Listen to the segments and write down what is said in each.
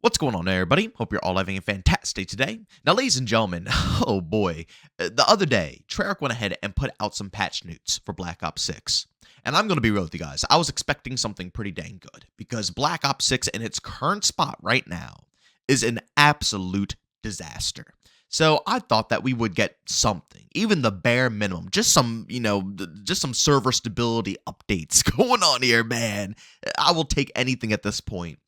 What's going on, everybody? Hope you're all having a fantastic day today. Now, ladies and gentlemen, oh boy, the other day, Treyarch went ahead and put out some patch notes for Black Ops 6. And I'm going to be real with you guys, I was expecting something pretty dang good, because Black Ops 6 in its current spot right now is an absolute disaster. So I thought that we would get something, even the bare minimum, just some, just some server stability updates going on here, man. I will take anything at this point.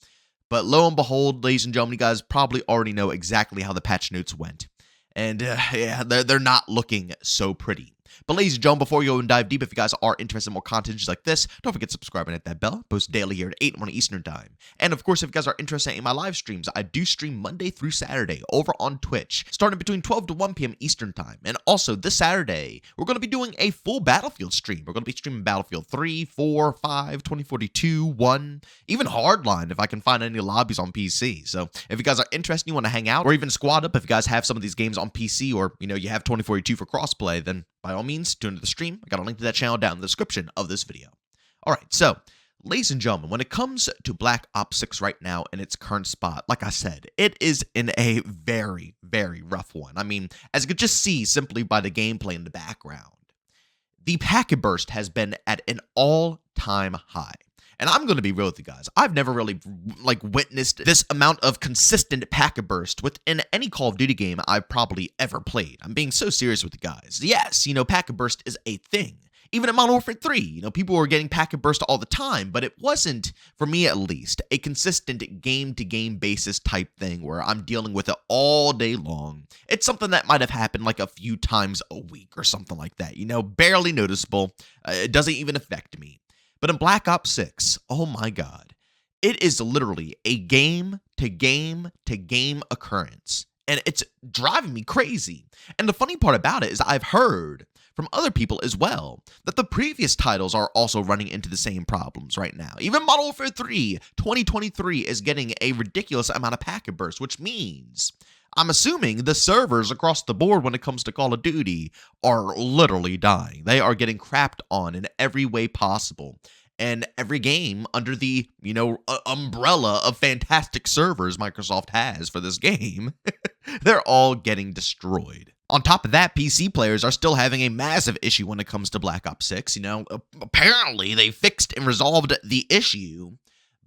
But lo and behold, ladies and gentlemen, you guys probably already know exactly how the patch notes went. And yeah, they're not looking so pretty. But ladies and gentlemen, before we go and dive deep, if you guys are interested in more content just like this, don't forget to subscribe and hit that bell. I post daily here at 8 in the morning Eastern Time. And of course, if you guys are interested in my live streams, I do stream Monday through Saturday over on Twitch, starting between 12 to 1 p.m. Eastern Time. And also this Saturday, we're going to be doing a full Battlefield stream. We're going to be streaming Battlefield 3, 4, 5, 2042, 1, even Hardline if I can find any lobbies on PC. So if you guys are interested, you want to hang out, or even squad up if you guys have some of these games on PC, or you have 2042 for crossplay, then by all means, tune into the stream. I got a link to that channel down in the description of this video. All right, so, ladies and gentlemen, when it comes to Black Ops 6 right now in its current spot, like I said, it is in a very, very rough one. I mean, as you could just see simply by the gameplay in the background, the packet burst has been at an all-time high. And I'm going to be real with you guys. I've never really witnessed this amount of consistent packet burst within any Call of Duty game I've probably ever played. I'm being so serious with you guys. Yes, packet burst is a thing. Even in Modern Warfare 3, people were getting packet burst all the time, but it wasn't, for me at least, a consistent game-to-game basis type thing where I'm dealing with it all day long. It's something that might have happened like a few times a week or something like that, barely noticeable. It doesn't even affect me. But in Black Ops 6, oh my god, it is literally a game-to-game-to-game occurrence. And it's driving me crazy. And the funny part about it is I've heard from other people as well that the previous titles are also running into the same problems right now. Even Modern Warfare 3 2023 is getting a ridiculous amount of packet bursts, which means I'm assuming the servers across the board when it comes to Call of Duty are literally dying. They are getting crapped on in every way possible. And every game under the, umbrella of fantastic servers Microsoft has for this game, they're all getting destroyed. On top of that, PC players are still having a massive issue when it comes to Black Ops 6. Apparently they fixed and resolved the issue,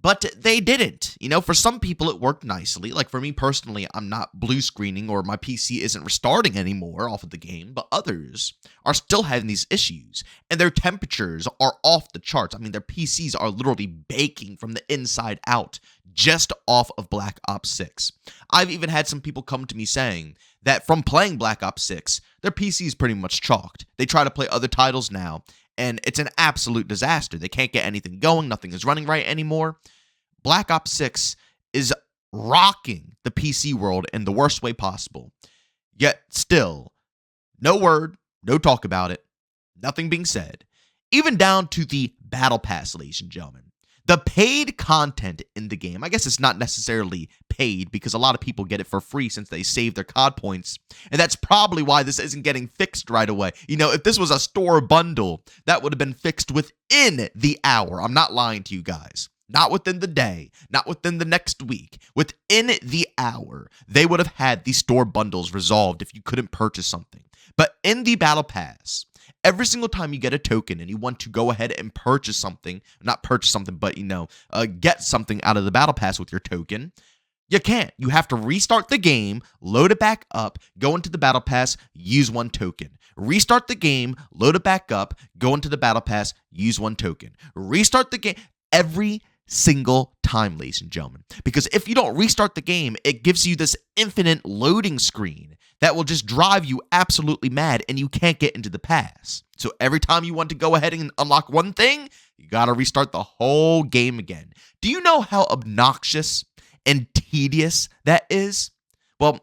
but they didn't. For some people it worked nicely. Like for me personally, I'm not blue screening or my PC isn't restarting anymore off of the game, but others are still having these issues and their temperatures are off the charts. I mean, their PCs are literally baking from the inside out just off of Black Ops 6. I've even had some people come to me saying that from playing Black Ops 6, their PC is pretty much chalked. They try to play other titles now, and it's an absolute disaster. They can't get anything going. Nothing is running right anymore. Black Ops 6 is rocking the PC world in the worst way possible. Yet still, no word, no talk about it, nothing being said. Even down to the Battle Pass, ladies and gentlemen. The paid content in the game, I guess it's not necessarily paid because a lot of people get it for free since they save their COD points. And that's probably why this isn't getting fixed right away. If this was a store bundle, that would have been fixed within the hour. I'm not lying to you guys. Not within the day, not within the next week. Within the hour, they would have had the store bundles resolved if you couldn't purchase something. But in the Battle Pass, every single time you get a token and you want to go ahead and purchase something, not purchase something, but, get something out of the Battle Pass with your token, you can't. You have to restart the game, load it back up, go into the Battle Pass, use one token. Restart the game, load it back up, go into the Battle Pass, use one token. Restart the game every single time, ladies and gentlemen. Because if you don't restart the game, it gives you this infinite loading screen that will just drive you absolutely mad and you can't get into the pass. So every time you want to go ahead and unlock one thing, you gotta restart the whole game again. Do you know how obnoxious and tedious that is? Well,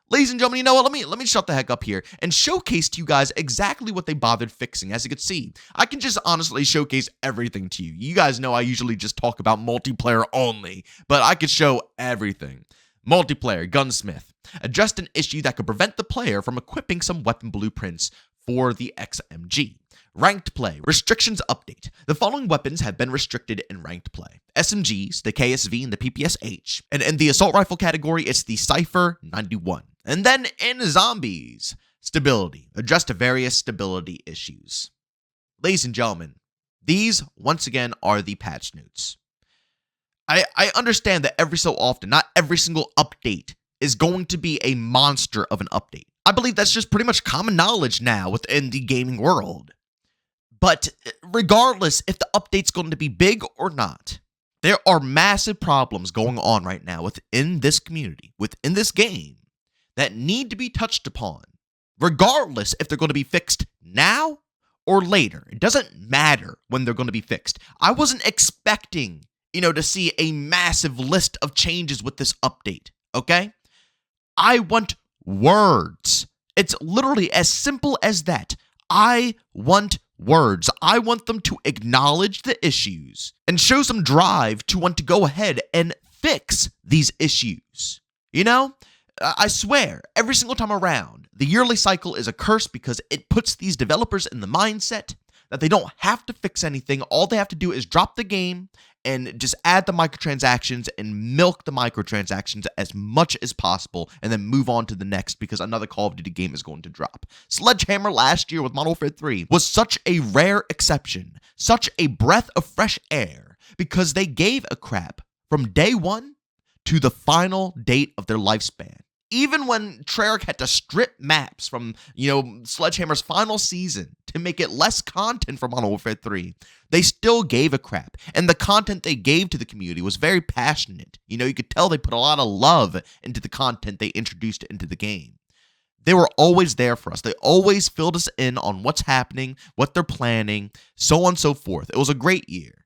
ladies and gentlemen, you know what? Let me shut the heck up here and showcase to you guys exactly what they bothered fixing. As you can see, I can just honestly showcase everything to you. You guys know I usually just talk about multiplayer only, but I could show everything. Multiplayer, Gunsmith. Addressed an issue that could prevent the player from equipping some weapon blueprints for the XMG. Ranked play. Restrictions update. The following weapons have been restricted in ranked play. SMGs, the KSV, and the PPSH. And in the assault rifle category, it's the Cypher 91. And then in zombies, stability. Address to various stability issues. Ladies and gentlemen, these, once again, are the patch notes. I understand that every so often, not every single update is going to be a monster of an update. I believe that's just pretty much common knowledge now within the gaming world. But regardless if the update's going to be big or not, there are massive problems going on right now within this community, within this game, that need to be touched upon, regardless if they're going to be fixed now or later. It doesn't matter when they're going to be fixed. I wasn't expecting, to see a massive list of changes with this update, okay? I want words. It's literally as simple as that. I want words. I want them to acknowledge the issues and show some drive to want to go ahead and fix these issues. I swear, every single time around, the yearly cycle is a curse because it puts these developers in the mindset that they don't have to fix anything. All they have to do is drop the game and just add the microtransactions and milk the microtransactions as much as possible and then move on to the next because another Call of Duty game is going to drop. Sledgehammer last year with Modern Warfare 3 was such a rare exception, such a breath of fresh air because they gave a crap from day one to the final date of their lifespan. Even when Treyarch had to strip maps from, Sledgehammer's final season to make it less content for Modern Warfare 3, they still gave a crap. And the content they gave to the community was very passionate. You could tell they put a lot of love into the content they introduced into the game. They were always there for us. They always filled us in on what's happening, what they're planning, so on and so forth. It was a great year.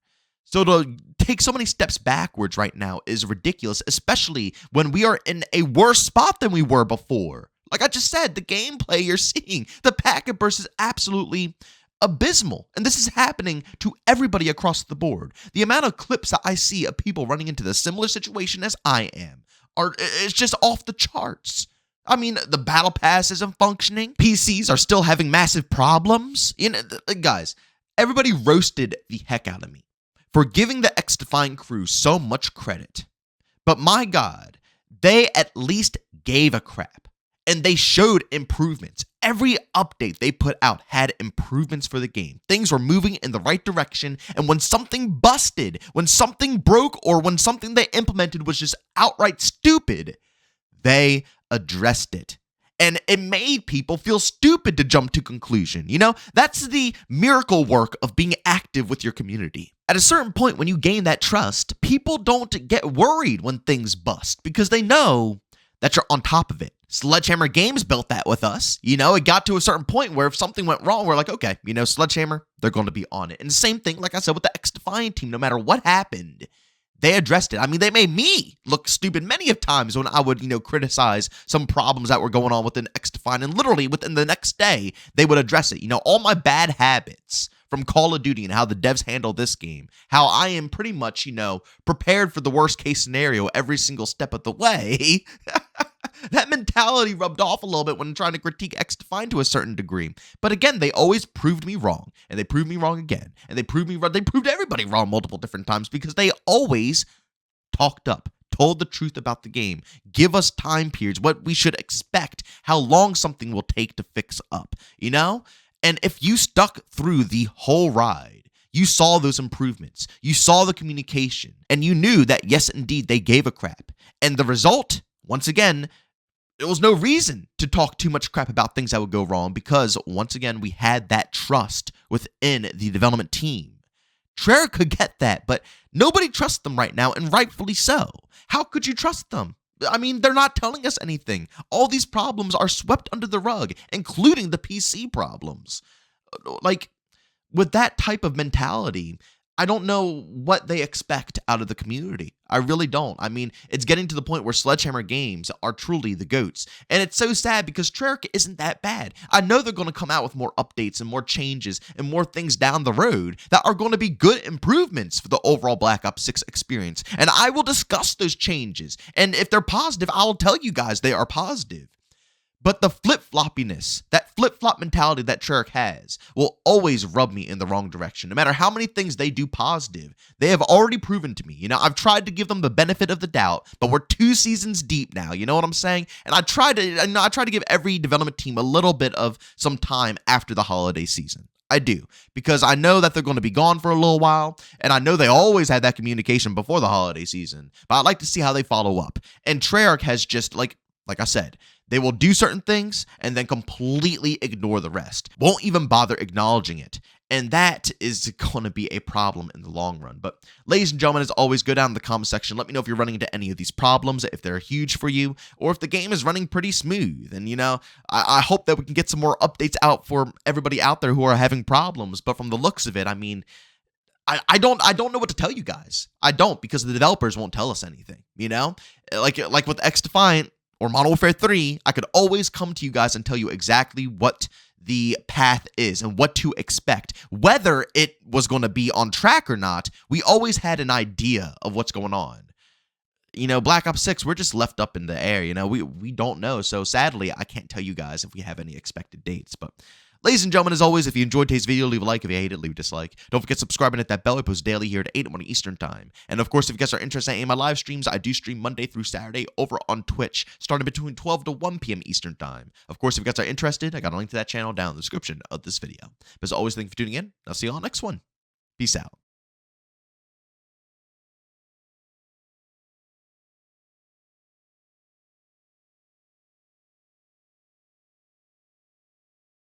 So to take so many steps backwards right now is ridiculous, especially when we are in a worse spot than we were before. Like I just said, the gameplay you're seeing, the packet burst is absolutely abysmal. And this is happening to everybody across the board. The amount of clips that I see of people running into the similar situation as I am it's just off the charts. I mean, the battle pass isn't functioning. PCs are still having massive problems. Guys, everybody roasted the heck out of me for giving the X-Define crew so much credit. But my God, they at least gave a crap. And they showed improvements. Every update they put out had improvements for the game. Things were moving in the right direction. And when something busted, when something broke, or when something they implemented was just outright stupid, they addressed it. And it made people feel stupid to jump to conclusion. That's the miracle work of being active with your community. At a certain point, when you gain that trust, people don't get worried when things bust because they know that you're on top of it. Sledgehammer Games built that with us. It got to a certain point where if something went wrong, we're like, okay, Sledgehammer, they're going to be on it. And the same thing, like I said, with the X-Define team, no matter what happened, they addressed it. I mean, they made me look stupid many of times when I would, criticize some problems that were going on within X-Define. And literally within the next day, they would address it. All my bad habits from Call of Duty and how the devs handle this game, how I am pretty much, prepared for the worst case scenario every single step of the way. That mentality rubbed off a little bit when trying to critique X-Define to a certain degree. But again, they always proved me wrong, and they proved me wrong again, and they proved me wrong. They proved everybody wrong multiple different times because they always talked up, told the truth about the game, give us time periods, what we should expect, how long something will take to fix up, And if you stuck through the whole ride, you saw those improvements, you saw the communication, and you knew that, yes, indeed, they gave a crap. And the result, once again, there was no reason to talk too much crap about things that would go wrong because, once again, we had that trust within the development team. Treyarch could get that, but nobody trusts them right now, and rightfully so. How could you trust them? I mean, they're not telling us anything. All these problems are swept under the rug, including the PC problems. Like, with that type of mentality, I don't know what they expect out of the community. I really don't. I mean, it's getting to the point where Sledgehammer Games are truly the GOATs. And it's so sad because Treyarch isn't that bad. I know they're going to come out with more updates and more changes and more things down the road that are going to be good improvements for the overall Black Ops 6 experience. And I will discuss those changes. And if they're positive, I will tell you guys they are positive. But the flip-floppiness, that flip-flop mentality that Treyarch has, will always rub me in the wrong direction. No matter how many things they do positive, they have already proven to me. You know, I've tried to give them the benefit of the doubt, but we're 2 seasons deep now. You know what I'm saying? And I try to give every development team a little bit of some time after the holiday season. I do, because I know that they're going to be gone for a little while, and I know they always had that communication before the holiday season, but I'd like to see how they follow up. And Treyarch has just, like I said, they will do certain things and then completely ignore the rest. Won't even bother acknowledging it. And that is going to be a problem in the long run. But ladies and gentlemen, as always, go down in the comment section. Let me know if you're running into any of these problems, if they're huge for you, or if the game is running pretty smooth. And, you know, I hope that we can get some more updates out for everybody out there who are having problems. But from the looks of it, I mean, I don't know what to tell you guys. I don't, because the developers won't tell us anything, you know? Like with XDefiant or Modern Warfare 3, I could always come to you guys and tell you exactly what the path is and what to expect. Whether it was going to be on track or not, we always had an idea of what's going on. You know, Black Ops 6, we're just left up in the air. You know, we don't know. So sadly, I can't tell you guys if we have any expected dates. But ladies and gentlemen, as always, if you enjoyed today's video, leave a like. If you hate it, leave a dislike. Don't forget to subscribe and hit that bell. I post daily here at 8 in the morning Eastern Time. And of course, if you guys are interested in any of my live streams, I do stream Monday through Saturday over on Twitch, starting between 12 to 1 p.m. Eastern Time. Of course, if you guys are interested, I got a link to that channel down in the description of this video. But as always, thank you for tuning in. I'll see you on the next one. Peace out.